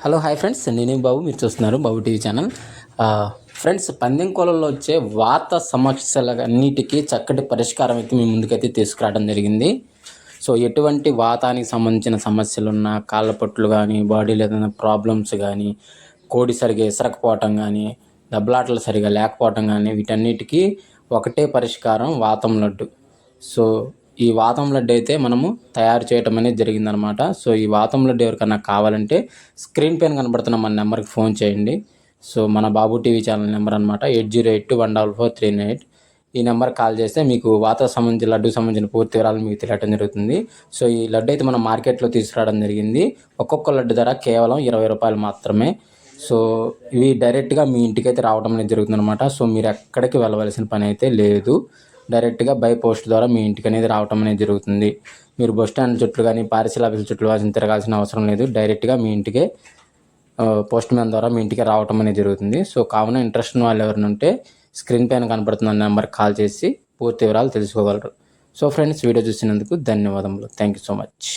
Hello hi friends, నేనే బాబు. మీరు చూస్తున్నారు బాబు టీవీ ఛానల్. ఫ్రెండ్స్, పందెం కోళ్ళలో వచ్చే వాత సమస్యలన్నిటికీ చక్కటి పరిష్కారం అయితే మీ ముందుకైతే తీసుకురావడం జరిగింది. సో ఎటువంటి వాతానికి సంబంధించిన సమస్యలున్నా, కాళ్ళ పట్లు కానీ, బాడీలో ఏదైనా ప్రాబ్లమ్స్ కానీ, కోడి సరిగా ఇసరకపోవటం కానీ, దెబ్బలాటలు సరిగా లేకపోవటం కానీ, వీటన్నిటికీ ఒకటే పరిష్కారం వాతం లడ్డు. సో ఈ వాతం లడ్డు అయితే మనము తయారు చేయటం అనేది జరిగిందనమాట. సో ఈ వాతం లడ్డు ఎవరికన్నా కావాలంటే స్క్రీన్ పైన కనబడుతున్న మన నెంబర్కి ఫోన్ చేయండి. సో మన బాబు టీవీ ఛానల్ నెంబర్ అనమాట 8082144398. ఈ నెంబర్ కాల్ చేస్తే మీకు లడ్డుకు సంబంధించిన పూర్తి వివరాలు మీకు తెలియటం జరుగుతుంది. సో ఈ లడ్డు అయితే మనం మార్కెట్లో తీసుకురావడం జరిగింది. ఒక్కొక్క లడ్డు ధర కేవలం 20 రూపాయలు మాత్రమే. సో ఇవి డైరెక్ట్గా మీ ఇంటికైతే రావడం అనేది జరుగుతుందన్నమాట. సో మీరు ఎక్కడికి వెళ్ళవలసిన పని అయితే లేదు. డైరెక్ట్గా బై పోస్ట్ ద్వారా మీ ఇంటికి అనేది రావటం అనేది జరుగుతుంది. మీరు బస్ స్టాండ్ చుట్టూ కానీ, పార్సిల్ ఆఫీస్ చుట్టూ తిరగాల్సిన అవసరం లేదు. డైరెక్ట్గా మీ ఇంటికే పోస్ట్ మ్యాన్ ద్వారా మీ ఇంటికి రావటం అనేది జరుగుతుంది. సో కావున ఇంట్రెస్ట్ ఉన్న వాళ్ళు ఎవరైనా ఉంటే స్క్రీన్ పైన కనపడుతున్న నెంబర్కి కాల్ చేసి పూర్తి వివరాలు తెలుసుకోగలరు. సో ఫ్రెండ్స్, వీడియో చూసినందుకు ధన్యవాదములు. Thank you so much.